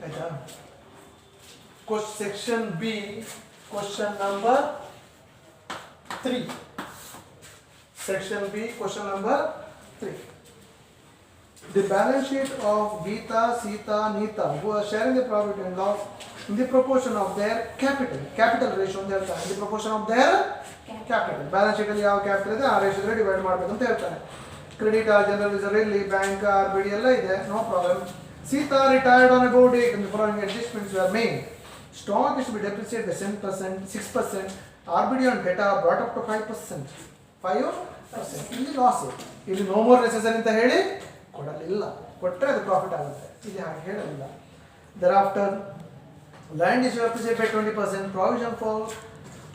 ಆಯ್ತಾ. Section B, question number 3. Section B, question number 3. The balance sheet of Geeta, Sita, Neeta, who are sharing the profit and loss in the proportion of their capital ratio ಅಂತ ಹೇಳ್ತಾರೆ. In the proportion of their capital. Balance sheet ಅಲ್ಲಿ ಯಾವ capital ಇದೆ ಆ ರೇಷಿಯೋದಲ್ಲಿ divide ಮಾಡಬೇಕು ಅಂತ ಹೇಳ್ತಾರೆ. Credit general reserve ಇಲ್ಲಿ ಬ್ಯಾಂಕ್ ಆರ್ಬಿಡಿ ಎಲ್ಲ ಇದೆ, no problem. Sita retired on a board date and the following adjustments were made. Stock is to be depreciated by 10%, 6%. RBD on data brought up to 5%. 5%. ಇಲ್ಲಿ loss, ಇಲ್ಲಿ no more necessary ಅಂತ ಹೇಳಿ ಕೊಡಲಿಲ್ಲ, ಕೊಟ್ಟರೆ ಅದು profit ಆಗುತ್ತೆ, ಇಲ್ಲಿ ಹಾಗೆ ಹೇಳಲಿಲ್ಲ. Thereafter, land is depreciated by 20%.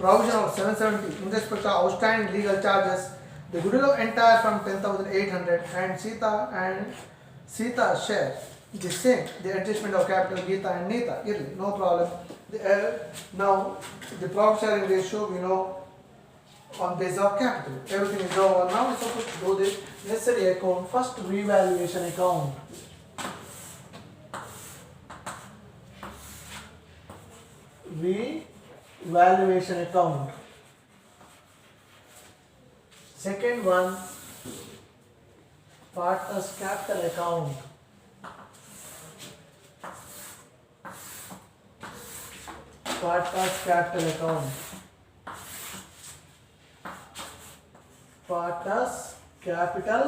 Provision of 770 in respect of outstanding legal charges. The goodwill of entire from 10,800 and Sita share the same. The adjustment of capital Geeta and Neeta, no problem. Now the profit sharing ratio we know on base of capital. Everything is over. Now we're supposed to do the necessary account. First, revaluation account. Revaluation account. Second one, partners capital account. Partners capital account. Partners capital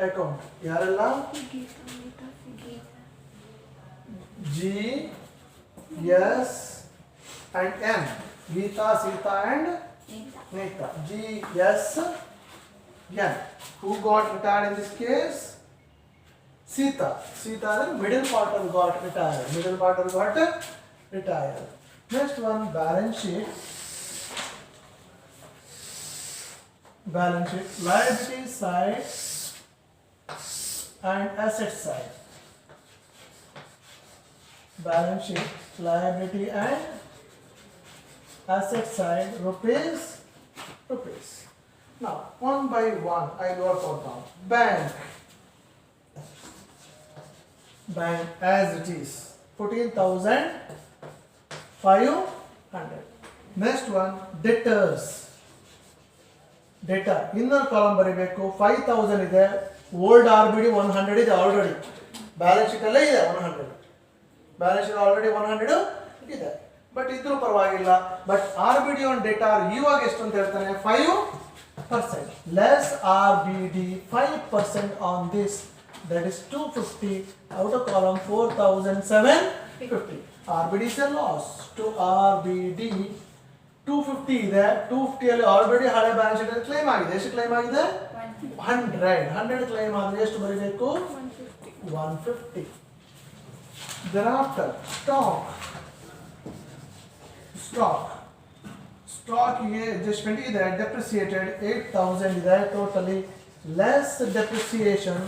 account. ಯಾರೆಲ್ಲ? G, S and M. Geeta, Sita and Neeta. G, S, N. Who got retired in this case? Sita. Sita, the middle partner got retired. Next one, balance sheet. Liability side and asset side. Balance sheet, liability and asset side, rupees. Now, one by one, I work out now. Bank as it is, 14,500. Next one, debtors. Debtor, inner column ಬರಿಬೇಕು. 5,000 ಇದೆ, old RBD 100 ಇದೆ already, balance sheet ಅಲ್ಲೇ ಇದೆ 100, balance sheet already 100 ಇದೆ, but ಇದ್ರೂ ಪರವಾಗಿಲ್ಲ. But RBD on debtor ಇವಾಗ ಎಷ್ಟು ಅಂತ ಹೇಳ್ತಾನೆ, 5%. Less RBD 5% on this, that is 250. outer column 4,750. RBD is a loss to RBD 250 ಇದೆ. 250 ಅಲ್ಲಿ ಆಲ್ರೆಡಿ ಹಳೆ ಬ್ಯಾಲೆನ್ಸ್ ಶೀಟ್ ಅಲ್ಲಿ ಕ್ಲೈಮ್ ಆಗಿದೆ. ಎಷ್ಟು ಕ್ಲೈಮ್ ಆಗಿದೆ? 100 ಕ್ಲೈಮ್ ಆದ್ರೆ ಎಷ್ಟು ಬರೀಬೇಕು? 150. Thereafter, stock ಗೆ adjustment ಇದೆ, depreciated 8,000 ಇದೆ totally, less depreciation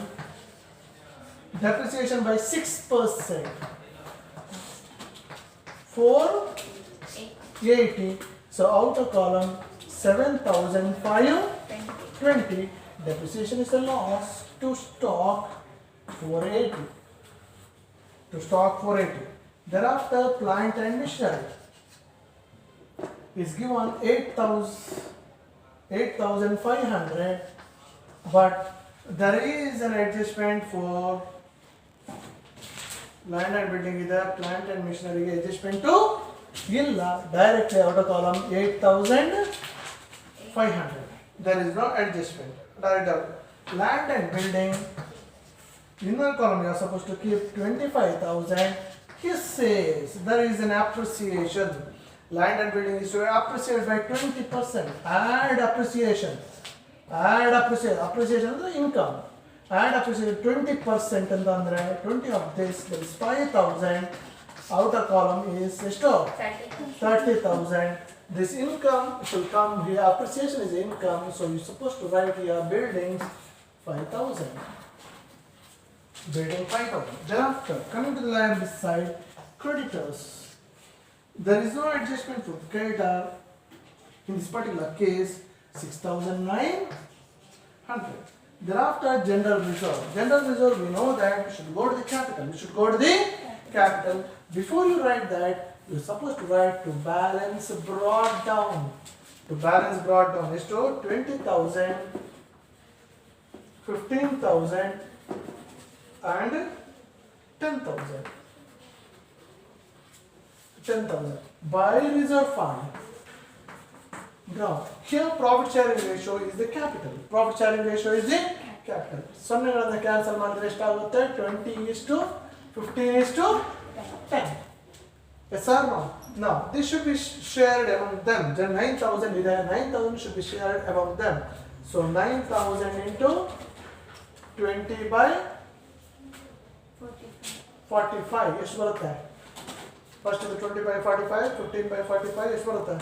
by 6%, 480. So outer column 7,520. Depreciation is a loss to stock 480. Thereafter, plant and machinery is given 8,500, but there is an adjustment for land and building ಇದೆ, plant and machinery ಗೆ adjustment to ಇಲ್ಲ, directly outer column 8,500. There is no adjustment. Direct land and building, inner column you are supposed to keep 25,000. He says there is an appreciation. Land and building is to appreciate by 20%. Add appreciation. Appreciation is the income. Add appreciation 20% ಅಂತಂದ್ರೆ 20 of this, that is 5,000. outer column is 30,000. This income should come here. Appreciation is income, so you're supposed to write here buildings 5,000. Building 5,000. Thereafter, coming to the liability side, creditors. There is no adjustment for creditor. In this particular case, 6,900. Thereafter, general reserve. General reserve, we know that we should go to the capital. We should go to the capital. Before you write that, you're supposed to write to balance brought down. To balance brought down is to 20,000, 15,000 and 10,000. 10,000 by reserve fund. Now, here profit sharing ratio is the capital. Profit sharing ratio is the capital. ಸೊನ್ನೆಗಳನ್ನು cancel ಮಾಡಿದ್ರೆ ಎಷ್ಟಾಗುತ್ತೆ? 20:15:10. Yes or no? Now, this should be shared among them. Then 9,000 ಇದೆ. 9,000 should be shared among them. So 9,000 into 20 by 45 ಎಷ್ಟು ಬರುತ್ತೆ? First is 20 by 45, 15 by 45 ಎಷ್ಟು ಬರುತ್ತೆ?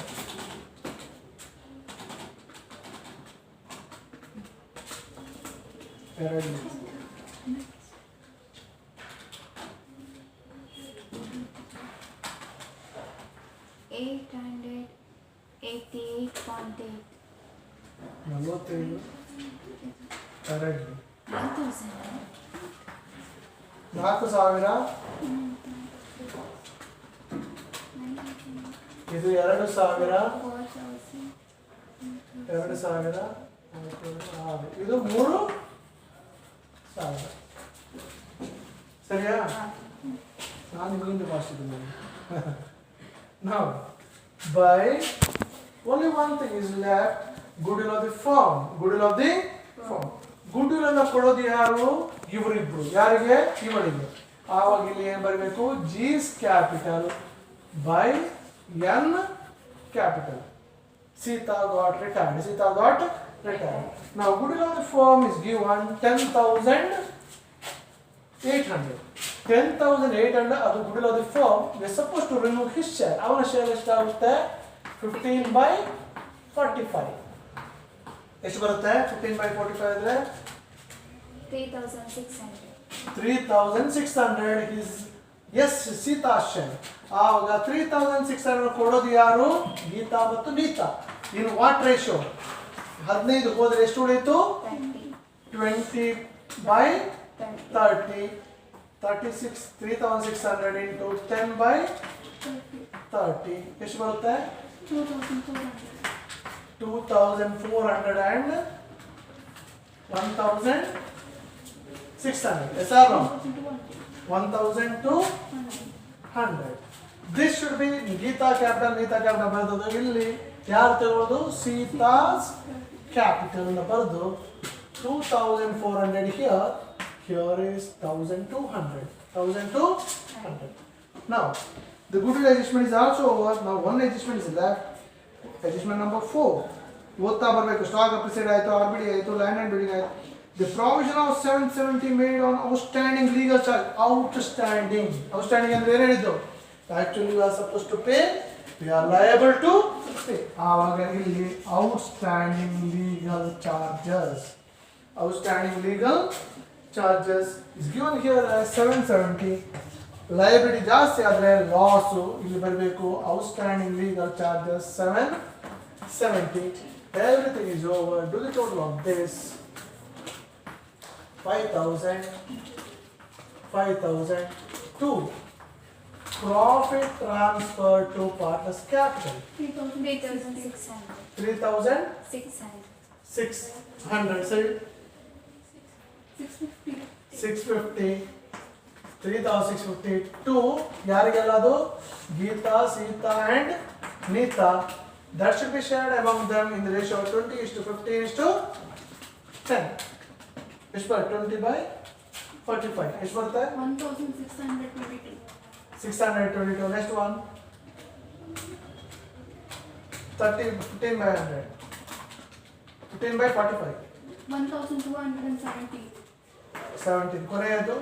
ಎರಡು 888.8 45 ಎರಡು 9,000 4,000 ಇದು 2,000 2,000 ಇದು 3,000 ಸರಿಯಾ ನಾನು ನಿಮಗಿಂದ ಭಾಷಿದ್ದೀನಿ now by only one thing is left goodwill of the firm goodwill of the firm goodwill ಅನ್ನು ಕೊಡೋದು ಯಾರು ಇವರಿಬ್ರು ಯಾರಿಗೆ ಇವಳಿಗೆ ಆವಾಗ ಇಲ್ಲಿ ಏನು ಬರಬೇಕು G's capital by N capital Sita got retired now goodwill of the firm is given 10,800 ಅದು goodwill of the firm we are supposed to remove his share ಅವನ ಶೇರ್ ಎಷ್ಟಾಗುತ್ತೆ 15 by 45 ಎಷ್ಟು ಬರುತ್ತೆ 15 by 45 ಅಂದ್ರೆ 3,600 is yes ಸೀತಾ ಶೇರ್ ಆವಾಗ 3,600 ಕೊಡೋದು ಯಾರು ಗೀತಾ ಮತ್ತು ನೀತಾ ಇನ್ ವಾಟ್ ರೇಷಿಯೋ 15 ಹೋದ್ರೆ ಎಷ್ಟು ಉಳಿಯಿತು 20 by 30 36 3,600 into 10 by 30 ಎಷ್ಟು ಬರುತ್ತೆ 2,400 and 1,600 yes or no 1,200 this should be Geeta capital Neeta capital ಬರೆದು ಇಲ್ಲಿ ಯಾರು ತಗೊಳ್ಳೋದು ಸೀತಾಸ್ ಕ್ಯಾಪಿಟಲ್ ನ ಬರೆದು 2,400 here is 1,200 now the goodwill adjustment is also over now one adjustment is left adjustment number 4 ಓದ್ತಾ ಬರಬೇಕು ಸ್ಟಾಕ್ ಅಪ್ರಿಸಿಯೇಟ್ ಆಯಿತು ಆರ್ಬಿಡಿ ಆಯಿತು ಲ್ಯಾಂಡ್ ಆ್ಯಂಡ್ ಬಿಲ್ಡಿಂಗ್ ಆಯಿತು the provision of 770 made on outstanding legal charge outstanding ಅಂದ್ರೆ ಏನು ಹೇಳಿದ್ದು actually you are supposed to pay we are liable to pay ಆವಾಗ ಇಲ್ಲಿ outstanding legal charges is given here as 770 liability ಜಾಸ್ತಿ ಆದರೆ loss ಇಲ್ಲಿ ಬರಬೇಕು outstanding legal charges 770 everything is over do the total of this 5,000 to profit transfer to partners capital 3,600 say 650 3,650 to ಯಾರಿಗೆಲ್ಲ ಅದು Geetha Sita and Neeta that should be shared among them in the ratio of 20:15:10 ಎಷ್ಟು ಬರುತ್ತೆ 20 by 45 ಎಷ್ಟು ಬರುತ್ತೆ 622 next one 15 by 100 15 by 45 1,270 17 ಕೊನೆಯದು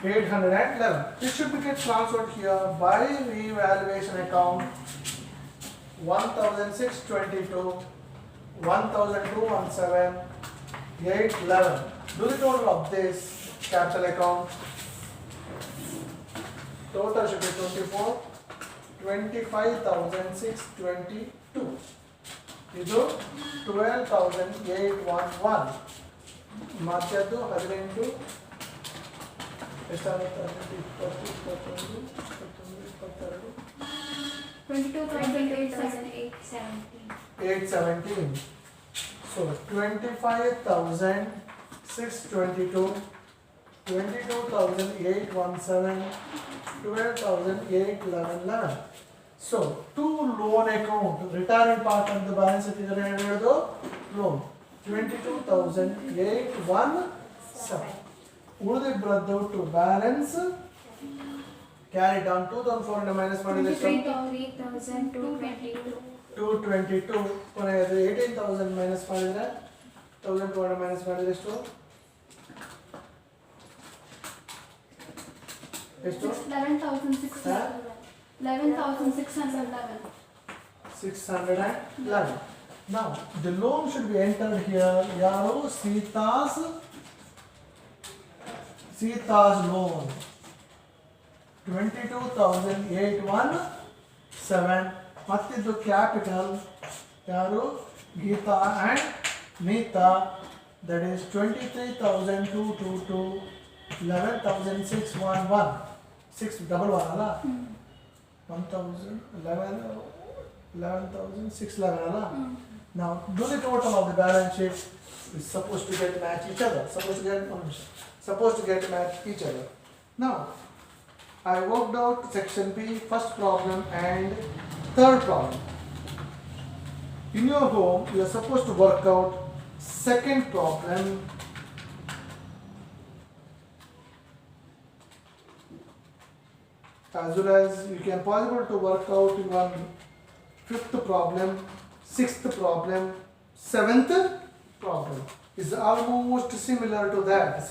811 this should be get transferred here by revaluation account 1,622 1,217 811 do the total of this capital account total should be 25,622 ಇದು 12,811 ಮಾರ್ಚದ್ದು 18 ಎಷ್ಟಾಗುತ್ತೆ 20 21 22 817. So 25,622, 22,817, 12,811. So two loan account returning part of the balance sheet is loan 22,817. ಉಳಿದಿಬ್ಬರದ್ದು to balance carry down 2,400 minus ಮಾಡಿದ್ರೆ 222. ಕೊನೆಯದು 18,000 minus ಮಾಡಿದ್ರೆ 1,200 minus ಮಾಡಿದ್ರೆ ಎಷ್ಟು 611. Now the loan should be entered here. ಯಾರು Sita's loan 22,817. ಮತ್ತಿದ್ದು capital ಯಾರು Geetha and Neeta, that is 23,222, 11,611. 611 ಅಲ್ಲ 11,611 ಅಲ್ಲ. Now do the total of the balance sheet is supposed to get match each other. Supposed to get match each other. Now I worked out section B, first problem and third problem. In your home, you are supposed to work out second problem as well as you can possible to work out one fifth problem, sixth problem, seventh problem is almost similar to that.